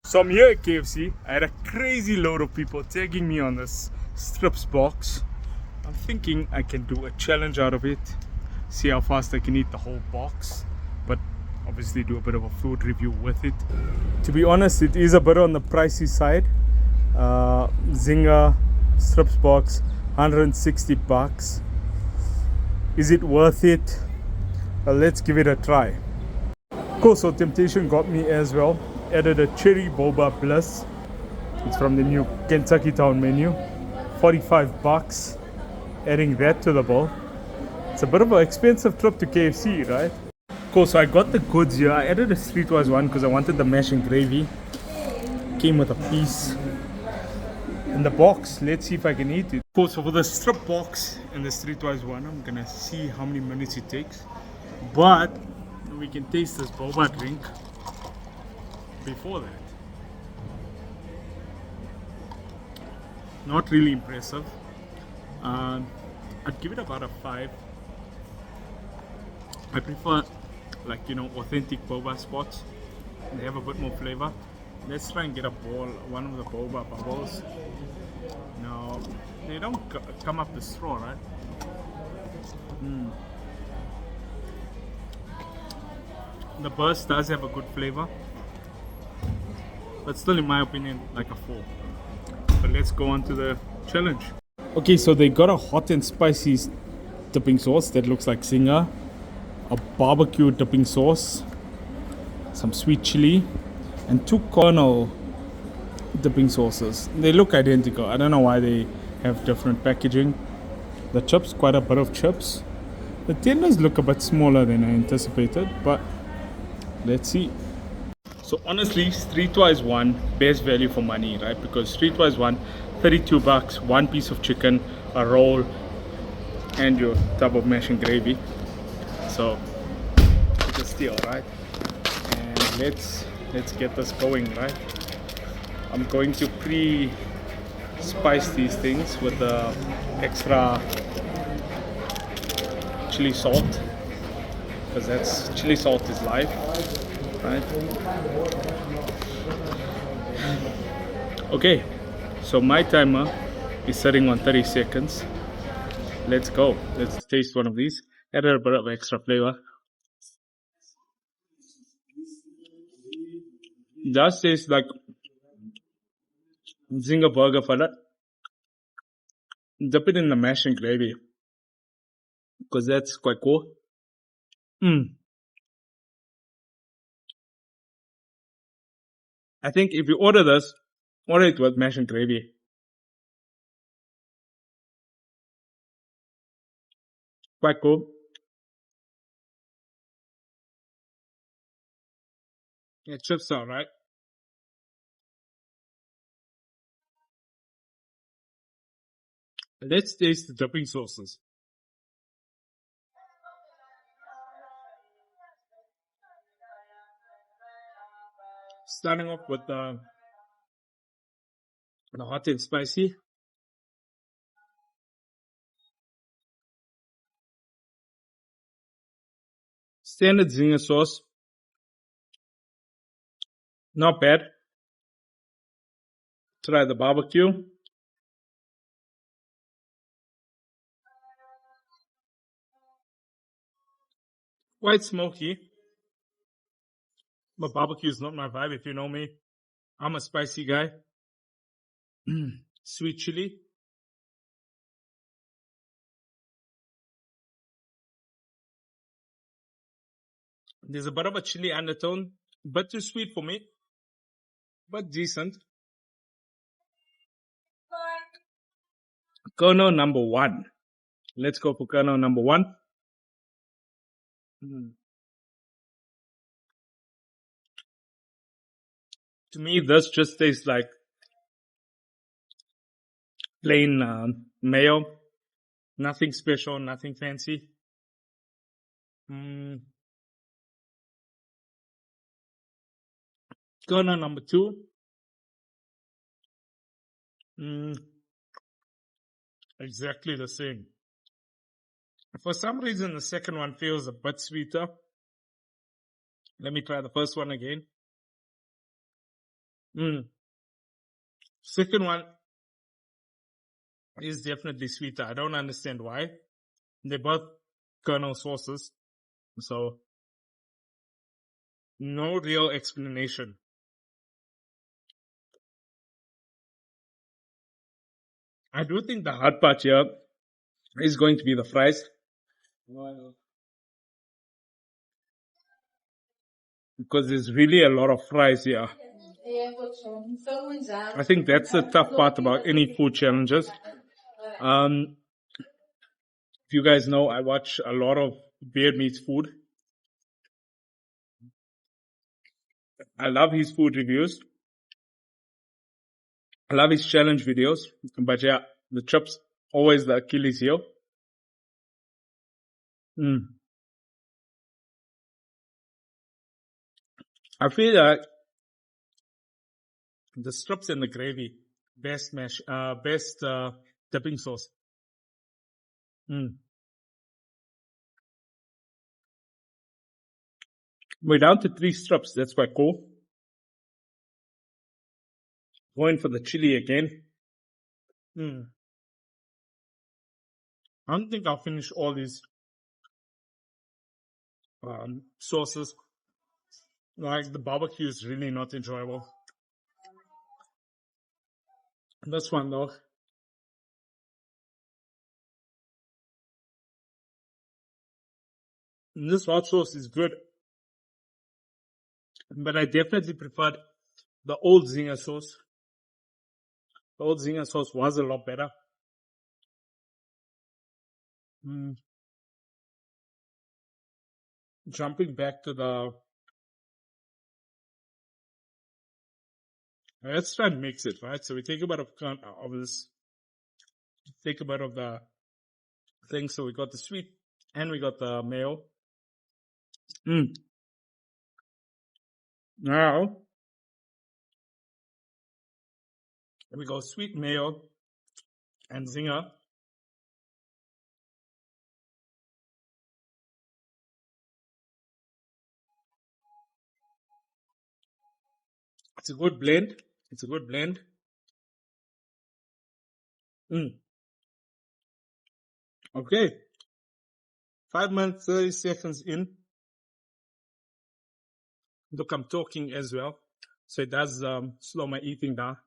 So I'm here at KFC. I had a crazy load of people tagging me on this strips box. I'm thinking I can do a challenge out of it, see how fast I can eat the whole box, but obviously do a bit of a food review with it. To be honest, it is a bit on the pricey side. Zinger Strips Box, 160 bucks. Is it worth it? Let's give it a try. Cool, so temptation got me as well. Added a cherry boba bliss. It's from the new Kentucky Town menu. 45 bucks. Adding that to the bowl. It's a bit of an expensive trip to KFC, right? Cool, so I got the goods here. I added a streetwise one because I wanted the mash and gravy. Came with a piece in the box. Let's see if I can eat it. Cool, so for the strip box and the streetwise one, I'm gonna see how many minutes it takes. But we can taste this boba drink before that. Not really impressive. I'd give it about a 5. I prefer, like, authentic boba spots. They have a bit more flavor. Let's try and get one of the boba bubbles. No, they don't come up the straw, right? The burst does have a good flavor, but still, in my opinion, like a 4. But let's go on to the challenge. Okay, so they got a hot and spicy dipping sauce that looks like Zinger, a barbecue dipping sauce, some sweet chili, and 2 cornel dipping sauces. They look identical. I don't know why they have different packaging. The chips, quite a bit of chips. The tenders look a bit smaller than I anticipated, but let's see. So honestly, streetwise one, best value for money, right? Because streetwise one, 32 bucks, 1 piece of chicken, a roll, and your tub of mash and gravy. So it's a steal, right? And let's get this going, right? I'm going to pre-spice these things with the extra chili salt, because chili salt is life, right? Okay, so my timer is setting on 30 seconds. Let's go. Let's taste one of these. Added a bit of extra flavor. It does taste like Zinger burger fillet. Dip it in the mash and gravy, because that's quite cool. I think if you order this, order it with mash and gravy. Quite cool. Yeah, chips are right. Let's taste the dipping sauces. Starting off with the hot and spicy. Standard Zinger sauce. Not bad. Try the barbecue. Quite smoky. But barbecue is not my vibe, if you know me. I'm a spicy guy. Sweet chili. There's a bit of a chili undertone. But too sweet for me. But decent. Kernel number 1. Let's go for kernel number 1. To me, this just tastes like plain mayo. Nothing special, nothing fancy. Kernel number 2. Exactly the same. For some reason, the second one feels a bit sweeter. Let me try the first one again. Second one is definitely sweeter. I don't understand why. They're both kernel sauces, so no real explanation. I do think the hard part here is going to be the fries, because there's really a lot of fries here. I think that's the tough part about any food challenges. If you guys know, I watch a lot of Beard Meats Food. I love his food reviews. I love his challenge videos. But yeah, the chips, always the Achilles heel. I feel like the strips and the gravy, best dipping sauce. We're down to 3 strips. That's quite cool. Going for the chili again. I don't think I'll finish all these sauces. Like, the barbecue is really not enjoyable. This one though. This hot sauce is good, but I definitely preferred the old Zinger sauce. The old Zinger sauce was a lot better. Jumping back to let's try and mix it, right? So we take a bit of this, take a bit of the thing. So we got the sweet and we got the mayo. Now we go sweet mayo and Zinger. It's a good blend. It's a good blend. Okay. 5 minutes, 30 seconds in. Look, I'm talking as well. So it does slow my eating down.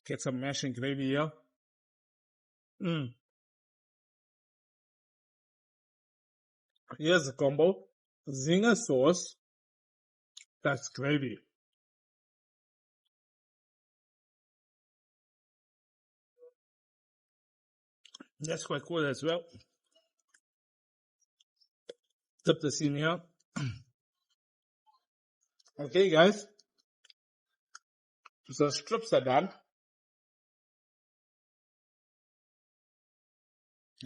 Get some mash and gravy here. Here's the combo. Zinger sauce. That's gravy. That's quite cool as well. Dip this in here. Okay, guys. So strips are done.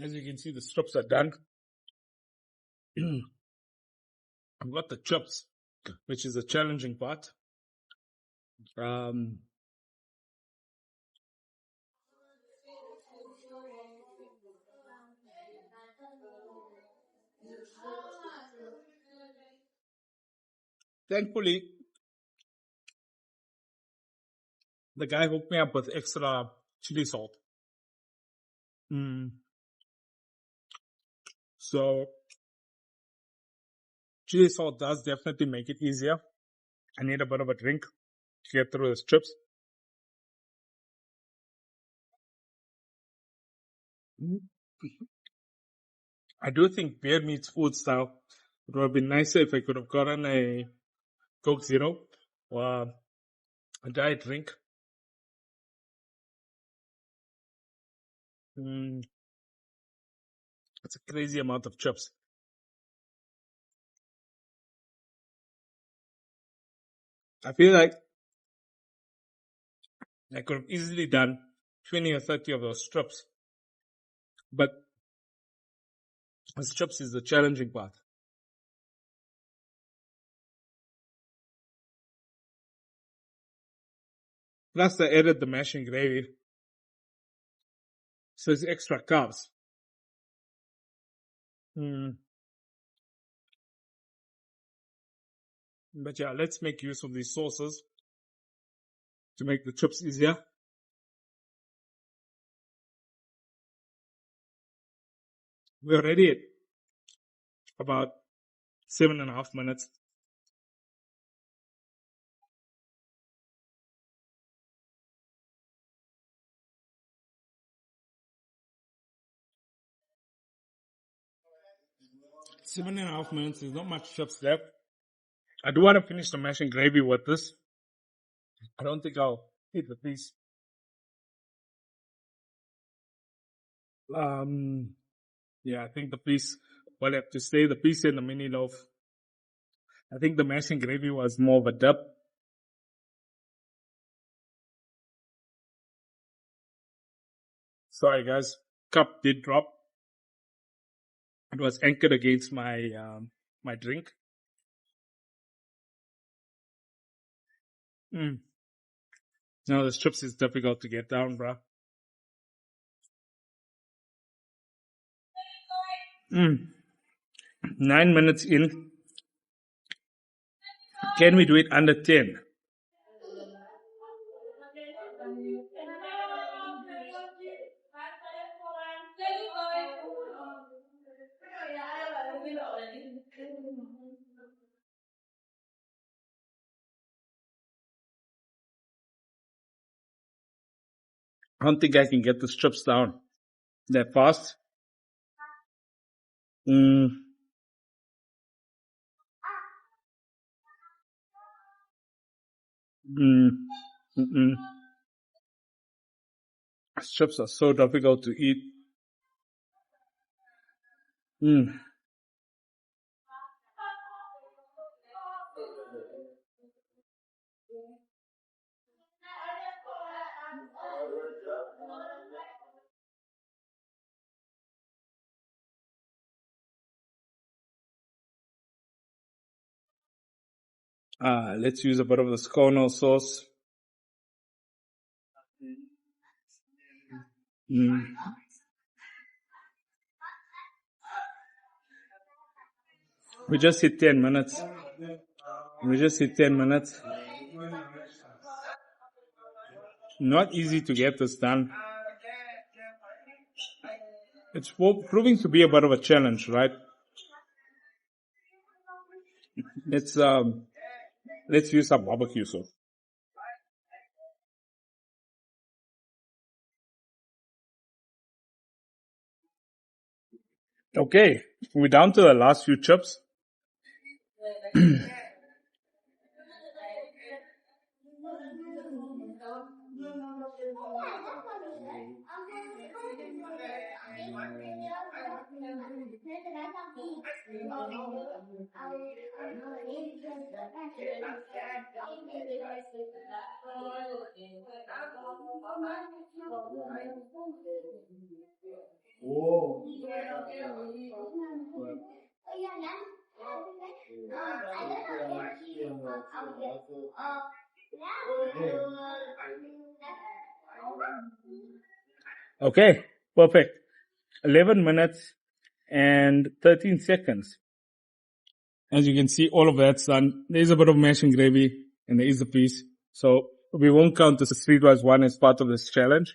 As you can see, the strips are done. I've got the chips, which is a challenging part. Thankfully, the guy hooked me up with extra chili salt. So chili salt does definitely make it easier. I need a bit of a drink to get through the strips. I do think Beard Meats Food style, it would have been nicer if I could have gotten a Coke Zero or a diet drink. It's a crazy amount of chips. I feel like I could have easily done 20 or 30 of those strips. But the strips is the challenging part. Plus, I added the mash and gravy. So it's extra carbs. But yeah, let's make use of these sauces to make the chips easier. We're already at about 7.5 minutes. Seven and a half minutes. There's not much chips left. I do want to finish the mash and gravy with this. I don't think I'll eat the piece. Yeah, I think the piece will have to stay. The piece and the mini loaf. I think the mash and gravy was more of a dip. Sorry guys, cup did drop. It was anchored against my my drink. Now the chips is difficult to get down, bruh. 9 minutes in. Can we do it under 10? I don't think I can get the strips down that fast. Strips are so difficult to eat. Let's use a bit of the scono sauce. We just hit 10 minutes. Not easy to get this done. It's proving to be a bit of a challenge, right? Let's use some barbecue sauce. Okay, we're down to the last few chips. Okay, perfect. 11 minutes and 13 seconds. As you can see, all of that's done. There's a bit of mash and gravy, and there is a piece. So we won't count the streetwise one as part of this challenge,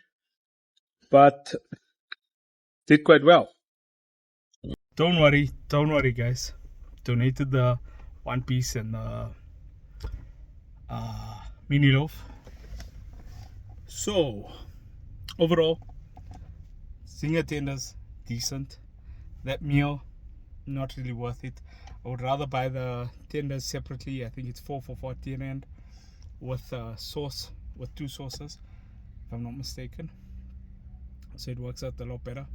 but did quite well. Don't worry, guys. Donated the one piece and the mini loaf. So overall, Zinger tenders decent. That meal not really worth it. I would rather buy the tenders separately. I think it's 4 for 40 rand with sauce, with 2 sauces, if I'm not mistaken. So it works out a lot better.